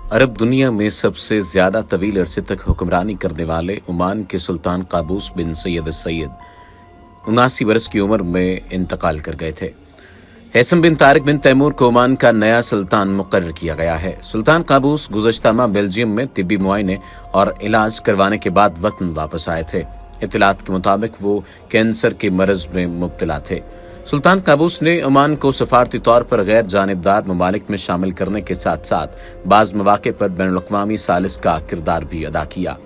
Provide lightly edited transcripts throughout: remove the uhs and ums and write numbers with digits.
अरब दुनिया में सबसे ज्यादा तवील अरसे तक हुक्मरानी करने वाले ओमान के सुल्तान काबूस बिन सैयद 79 बरस की उम्र में इंतकाल कर गए थे। हैसम बिन तारिक बिन तैमूर को ओमान का नया सुल्तान मुकर्रर किया गया है। सुल्तान काबूस गुज़श्ता माह बेल्जियम में तिब्बी मुआयने और इलाज करवाने के बाद वतन वापस आए थे। इत्तलात के मुताबिक वो कैंसर के मरज में मुब्तला थे। सुल्तान काबूस ने ओमान को सफारती तौर पर गैर जानिबदार ममालिक में शामिल करने के साथ साथ बाज़ मौक़े पर बैनुल-अक़वामी सालिस का किरदार भी अदा किया।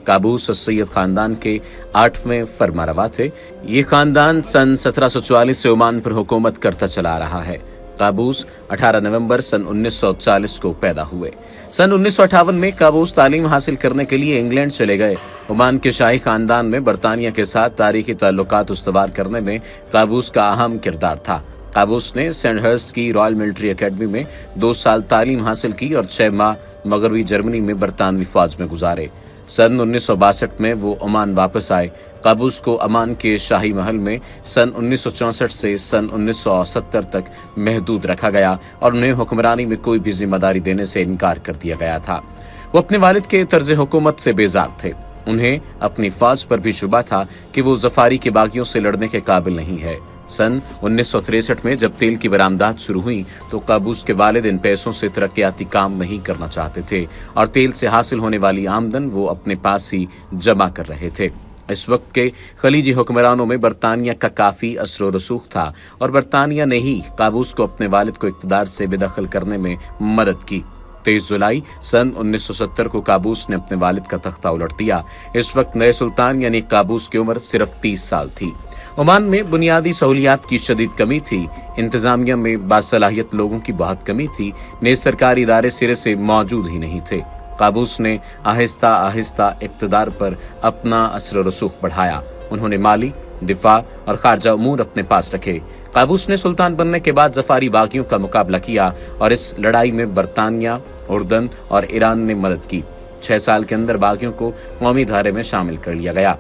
काबूस सैयद खानदान के 8वें फरमारवा थे। ये खानदान सन 1744 से ओमान पर हुकूमत करता चला रहा है। काबूस 18 नवंबर सन 1940 को पैदा हुए। सन 1958 में काबूस तालीम हासिल करने के लिए इंग्लैंड चले गए। ओमान के शाही खानदान में बरतानिया के साथ तारीखी ताल्लुकात उस्तवार करने में काबूस का अहम किरदार था। काबूस ने सैंडहर्स्ट की रॉयल मिलिट्री अकेडमी में 2 साल तालीम हासिल की और 6 माह मगरबी जर्मनी में बरतानवी फौज में गुजारे। सन 1962 में वो ओमान वापस आए। काबूस को ओमान के शाही महल में सन 1964 से सन 1970 तक महदूद रखा गया और उन्हें हुक्मरानी में कोई भी जिम्मेदारी देने से इनकार कर दिया गया था। वो अपने वालिद के तर्ज हुकूमत से बेजार थे। उन्हें अपनी फौज पर भी शुबा था कि वो जफारी के बागियों से लड़ने के काबिल नहीं है। सन 1963 में जब तेल की बरामदात शुरू हुई तो काबूस के वालिद इन पैसों से तरक्याती काम नहीं करना चाहते थे और तेल से हासिल होने वाली आमदन वो अपने पास ही जमा कर रहे थे। इस वक्त के खलीजी हुक्मरानों में बरतानिया का काफी असर रसूख था और बरतानिया ने ही काबूस को अपने वालिद को इक़्तिदार से बेदखल करने में मदद की। 23 जुलाई सन 1970 को काबूस ने अपने वालिद का तख्ता उलट दिया। इस वक्त नए सुल्तान यानी काबूस की उम्र सिर्फ 30 साल थी। ओमान में बुनियादी सहूलियात की शदीद कमी थी। इंतजामिया में बासलाहियत लोगों की बहुत कमी थी। नए सरकारी इदारे सिरे से मौजूद ही नहीं थे। काबूस ने आहिस्ता आहिस्ता इक़्तिदार पर अपना असर रसूख बढ़ाया। उन्होंने माली, दिफा और खारजा उमूर अपने पास रखे। काबूस ने सुल्तान बनने के बाद जफारी बागियों का मुकाबला किया और इस लड़ाई में बरतानिया, उर्दन और ईरान ने मदद की। 6 साल के अंदर बागियों को कौमी धारे में शामिल कर लिया गया।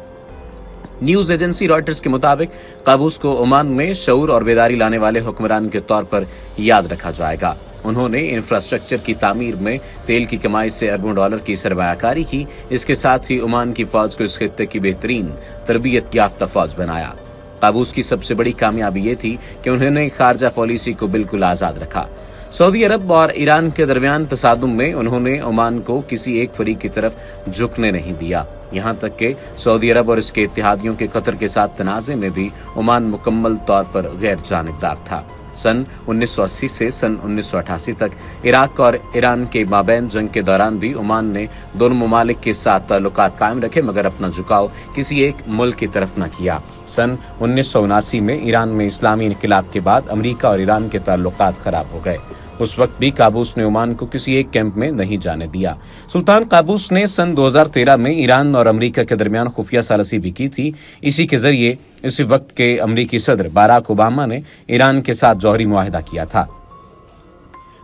न्यूज एजेंसी रॉयटर्स के मुताबिक काबूस को ओमान में शऊर और बेदारी लाने वाले हुक्मरान के तौर पर याद रखा जाएगा। उन्होंने इंफ्रास्ट्रक्चर की तामीर में तेल की कमाई से अरबों डॉलर की सरमायाकारी की। इसके साथ ही ओमान की फौज को इस खित्ते की बेहतरीन तरबियत याफ्ता फौज बनाया। काबूस की सबसे बड़ी कामयाबी ये थी कि उन्होंने खारजा पॉलिसी को बिल्कुल आज़ाद रखा। सऊदी अरब और ईरान के दरमियान तसादुम में उन्होंने ओमान को किसी एक फरीक की तरफ झुकने नहीं दिया। यहाँ तक कि सऊदी अरब और इसके इत्तेहादियों के कतर के साथ तनाज़े में भी ओमान मुकम्मल तौर पर गैर जानिबदार था। सन 1980 से सन 1988 तक इराक और ईरान के माबैन जंग के दौरान भी ओमान ने दोनों ममालिक के साथ ताल्लुकात कायम रखे, मगर अपना झुकाव किसी एक मुल्क की तरफ न किया। सन 1979 में ईरान में इस्लामी इनकलाब के बाद अमेरिका और ईरान के ताल्लुकात खराब हो गए। उस वक्त भी काबूस ने ओमान को किसी एक कैंप में नहीं जाने दिया। सुल्तान काबूस ने सन 2013 में ईरान और अमेरिका के दरमियान खुफिया सालसी भी की थी। इसी के जरिए इसी वक्त के अमेरिकी सदर बाराक ओबामा ने ईरान के साथ जौहरी मुआहिदा किया था।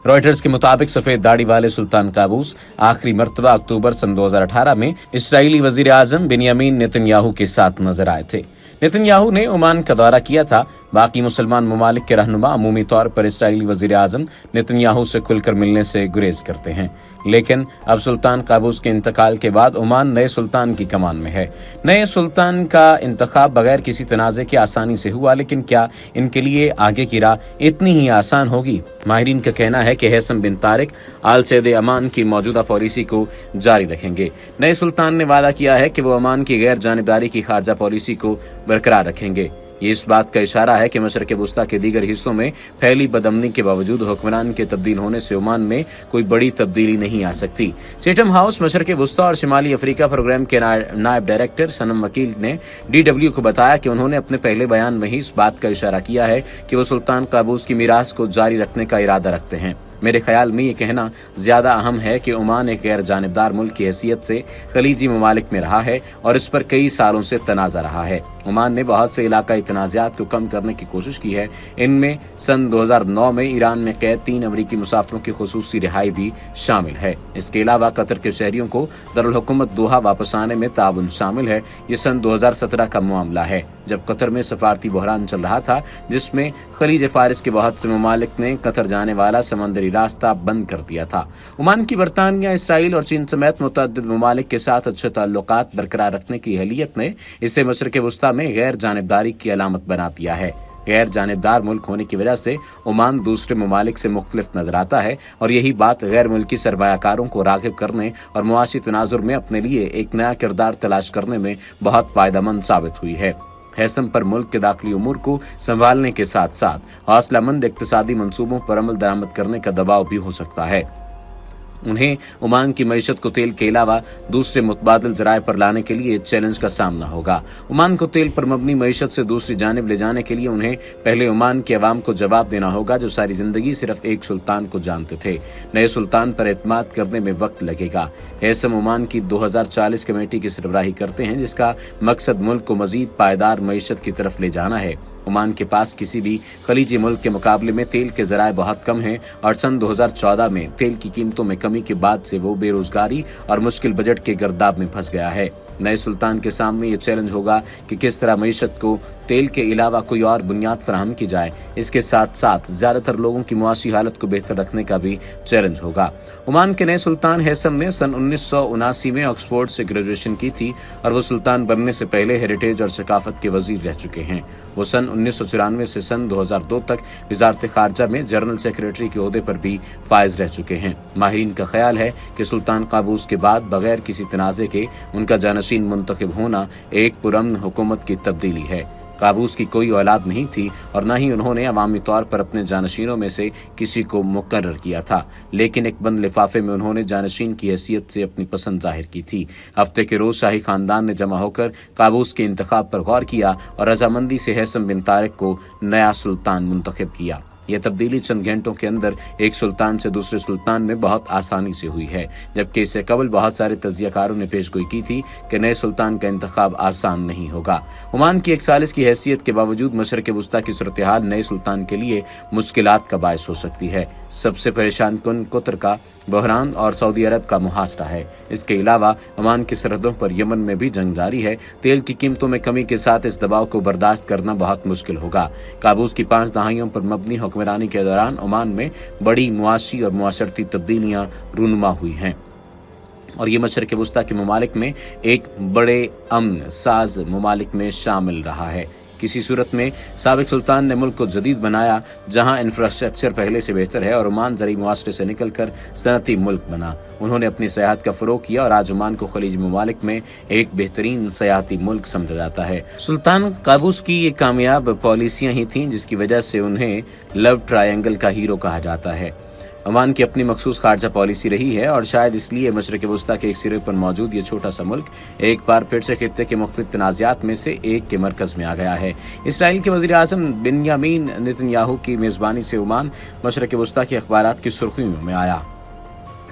रॉयटर्स के मुताबिक सफेद दाढ़ी वाले सुल्तान काबूस आखिरी मर्तबा अक्टूबर सन 2018 में इस्राएली वजीर आजम बेंयामीन नेतन्याहू के साथ नजर आए थे। नेतन्याहू ने ओमान का दौरा किया था। बाकी मुसलमान ममालिक के रहनुमा अमूमी तौर पर इस्राएली वजीर आजम नेतन्याहू से खुलकर मिलने से गुरेज करते हैं, लेकिन अब सुल्तान काबूस के इंतकाल के बाद ओमान नए सुल्तान की कमान में है। नए सुल्तान का इंतखाब बगैर किसी तनाज़े के आसानी से हुआ, लेकिन क्या इनके लिए आगे की राह इतनी ही आसान होगी? माहिरीन का कहना है कि हैसम बिन तारिक आल सैद अमान की मौजूदा पॉलिसी को जारी रखेंगे। नए सुल्तान ने वादा किया है कि वो ओमान की गैर जानिबदारी की खारजा पॉलिसी को बरकरार रखेंगे। ये इस बात का इशारा है कि मशरक़ वुस्ता के दीगर हिस्सों में फैली बदअमनी के बावजूद हुक्मरान के तब्दील होने से ओमान में कोई बड़ी तब्दीली नहीं आ सकती। चैथम हाउस मशरक़ वुस्ता और शिमाली अफ्रीका प्रोग्राम के नायब डायरेक्टर सनम वकील ने DW को बताया कि उन्होंने अपने पहले बयान में ही इस बात का इशारा किया है कि वो सुल्तान काबूस की मीरास को जारी रखने का इरादा रखते हैं। मेरे ख्याल में ये कहना ज्यादा अहम है कि ओमान एक गैर जानिबदार मुल्क की हैसियत से खलीजी ममालिक में रहा है और इस पर कई सालों से तनाज़ा रहा है। ओमान ने बहुत से इलाकाई तनाज़ात को कम करने की कोशिश की है। इनमें सन 2009 में ईरान में कैद 3 अमरीकी मुसाफिरों की खुसूसी रिहाई भी शामिल है। इसके अलावा कतर के शहरियों को दारुल हुकूमत दोहा वापस आने में ताउन शामिल है। ये सन 2017 का मामला है, जब कतर में सफारती बहरान चल रहा था, जिसमें खलीज फारिस के बहुत से ममालिक ने कतर जाने वाला समंदरी रास्ता बंद कर दिया था। ओमान की बरतानिया, इसराइल और चीन समेत मुतअद्दिद ममालिक के साथ अच्छे ताल्लुकात बरकरार रखने की अहलियत ने इसे मशरिक़ वस्ता में गैर जानिबदारी की अलामत बना दिया है। गैर जानिबदार मुल्क होने की वजह से ओमान दूसरे ममालिक से मुख्तलिफ नजर आता है और यही बात गैर मुल्की सरमायाकारों को राग़िब करने और मुआशी तनाजुर में अपने लिए एक नया किरदार तलाश करने में बहुत फायदेमंद साबित हुई है। हैसम पर मुल्क के दाखिली उमूर को संभालने के साथ साथ हौसलामंद इक़्तिसादी मंसूबों पर अमल दरामद करने का दबाव भी हो सकता है। उन्हें ओमान की मईशत को तेल के अलावा दूसरे मुतबादिल ज़राए पर लाने के लिए चैलेंज का सामना होगा। ओमान को तेल पर मबनी मईशत से दूसरी जानिब ले जाने के लिए उन्हें पहले ओमान के अवाम को जवाब देना होगा, जो सारी जिंदगी सिर्फ एक सुल्तान को जानते थे। नए सुल्तान पर एतमाद करने में वक्त लगेगा। हैसम ओमान की 2040 कमेटी की सरबराही करते हैं, जिसका मकसद मुल्क को मजीद पायदार मईशत की तरफ ले जाना है। ओमान के पास किसी भी खलीजी मुल्क के मुकाबले में तेल के ज़राए बहुत कम हैं और सन 2014 में तेल की कीमतों में कमी के बाद से वो बेरोजगारी और मुश्किल बजट के गर्दाब में फंस गया है। नए सुल्तान के सामने ये चैलेंज होगा कि किस तरह मईशत को तेल के अलावा कोई और बुनियाद फराहम की जाए। इसके साथ साथ ज़्यादातर लोगों की मुआशी हालत को बेहतर रखने का भी चैलेंज होगा। ओमान के नए सुल्तान हैसम ने सन 1979 में ऑक्सफोर्ड से ग्रेजुएशन की थी और वो सुल्तान बनने से पहले हेरिटेज और सकाफत के वजीर रह चुके हैं। वो सन 1994 से सन 2002 तक वज़ारत ख़ारजा में जनरल सेक्रेटरी के ओहदे पर भी फाइज रह चुके हैं। माहिरीन का ख्याल है कि सुल्तान काबूस के बाद बगैर किसी तनाज़े के उनका जानशीन मुंतखब होना एक पुरअमन हुकूमत की तब्दीली है। काबूस की कोई औलाद नहीं थी और न ही उन्होंने अवामी तौर पर अपने जानशीनों में से किसी को मुकर्रर किया था, लेकिन एक बंद लिफाफे में उन्होंने जानशीन की हैसियत से अपनी पसंद जाहिर की थी। हफ्ते के रोज शाही खानदान ने जमा होकर काबूस के इंतखाब पर गौर किया और रजामंदी से हैसम बिन तारिक को नया सुल्तान मुंतखब किया। यह तब्दीली चंद घंटों के अंदर एक सुल्तान से दूसरे सुल्तान में बहुत आसानी से हुई है, जबकि इससे कबल बहुत सारे तज्जियाकारों ने पेशगोई की थी कि नए सुल्तान का इंतखाब आसान नहीं होगा। ओमान की 1 सालिस की हैसियत के बावजूद मशरिक़ वस्ता की सूरत हाल नए सुल्तान के लिए मुश्किलात का बायस हो सकती है। सबसे परेशान कुन कतर का बहरान और सऊदी अरब का मुहासरा है। इसके अलावा ओमान की सरहदों पर यमन में भी जंग जारी है। तेल की कीमतों में कमी के साथ इस दबाव को बर्दाश्त करना बहुत मुश्किल होगा। काबूस की 5 दहाइयों पर मबनी हुक्मरानी के दौरान ओमान में बड़ी मुआशी और मुआशरती तब्दीलियां रूनुमा हुई हैं और ये मशरिक़ वस्ता के ममालिक में एक बड़े अमन साज ममालिक में शामिल रहा है। किसी सूरत में साबिक सुल्तान ने मुल्क को जदीद बनाया, जहां इंफ्रास्ट्रक्चर पहले से बेहतर है और ओमान ज़री मुआशरे से निकलकर सनती मुल्क बना। उन्होंने अपनी सयाहत का फ़रोग़ किया और आज ओमान को खलीजी ममालिक में एक बेहतरीन सयाहती मुल्क समझा जाता है। सुल्तान काबूस की ये कामयाब पॉलिसियाँ ही थीं जिसकी वजह से उन्हें लव ट्रायंगल का हीरो कहा जाता है। ओमान की अपनी मखसूस खारजा पॉलिसी रही है और शायद इसलिए मशरिक़ वस्ता के एक सिरे पर मौजूद ये छोटा सा मुल्क एक बार फिर से खित्ते के मुख्तलिफ तनाज़ात में से एक के मरकज़ में आ गया है। इसराइल के वज़ीर आज़म बिन्यामीन नेतन्याहू की मेज़बानी से ओमान मशरिक़ वस्ता के अखबारात की सुर्खियों में आया।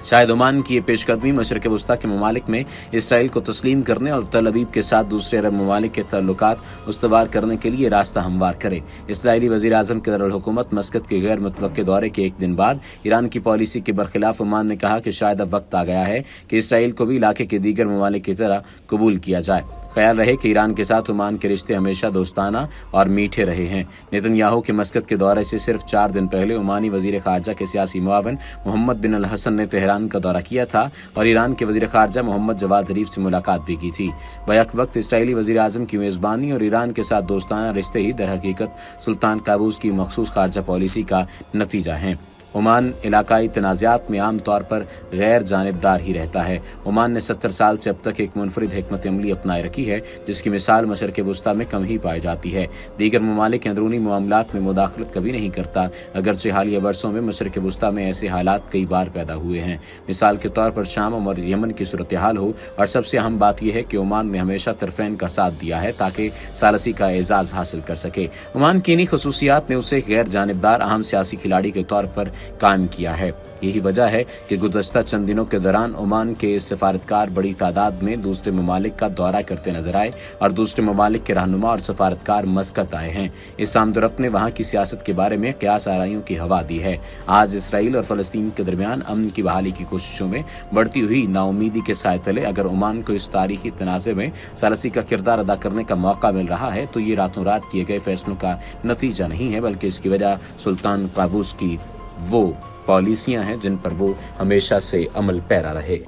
शायद ओमान की ये पेशकदमी मशरिक़ वस्ता के ममालिक में इसराइल को तस्लीम करने और तल अबीब के साथ दूसरे अरब ममालिक के ताल्लुकात उस्तवार करने के लिए रास्ता हमवार करे। इसराइली वज़ीर आज़म के दारुल हुकूमत मस्कत के गैर मुतवक्के दौरे के एक दिन बाद ईरान की पॉलिसी के बरखिलाफ ओमान ने कहा कि शायद अब वक्त आ गया है कि इसराइल को भी इलाके के दीगर ममालिक की तरह कबूल किया जाए। ख्याल रहे कि ईरान के साथ ओमान के रिश्ते हमेशा दोस्ताना और मीठे रहे हैं। नेतन्याहू के मस्कत के दौरे से सिर्फ 4 दिन पहले ओमानी वज़ीर ख़ारजा के सियासी मुआवन मोहम्मद बिन अल हसन ने तेहरान का दौरा किया था और ईरान के वज़ीर ख़ारजा मोहम्मद जवाद ज़रीफ से मुलाकात भी की थी। बैक वक्त इसराइली वज़ीर आज़म की मेज़बानी और ईरान के साथ दोस्ताना रिश्ते ही दर हकीकत सुल्तान काबूस की मखसूस ख़ारजा पॉलिसी का नतीजा हैं। ओमान इलाकाई तनाज़ात में आम तौर पर गैर जानिबदार ही रहता है। ओमान ने 70 साल से अब तक एक मुनफरिद हिकमत अमली अपनाए रखी है, जिसकी मिसाल मशरिक़ वस्ता में कम ही पाई जाती है। दीगर ममालिक अंदरूनी मामलात में मुदाखलत कभी नहीं करता, अगरचे हालिया बरसों में मशरिक़ वस्ता में ऐसे हालात कई बार पैदा हुए हैं। मिसाल के तौर पर शाम और यमन की सूरत हाल हो, और सबसे अहम बात यह है कि ओमान ने हमेशा तरफ़ैन का साथ दिया है ताकि सालसी का एजाज़ हासिल कर सके। ओमान की इन्हीं खसूसियात ने उसे गैर जानिबदार अहम सियासी खिलाड़ी के तौर पर कायम किया है। यही वजह है कि गुज़श्ता चंद दिनों के दौरान ओमान के सफारतकार बड़ी तादाद में दूसरे ममालिक का दौरा करते नजर आए और दूसरे ममालिक के रहनुमा और सफारतकार मस्कत आए हैं। इस आमदोरफ्त ने वहाँ की सियासत के बारे में क़यास आराइयों की हवा दी है। आज इसराइल और फ़लस्तीन के दरमियान अमन की बहाली की कोशिशों में बढ़ती हुई नाउमीदी के साए तले अगर ओमान को इस तारीखी तनाज़े में सालसी का किरदार अदा करने का मौका मिल रहा है तो ये रातों रात किए गए फैसलों का नतीजा नहीं है, बल्कि इसकी वजह सुल्तान काबूस की वो पॉलिसियां हैं जिन पर वो हमेशा से अमल पैरा रहे।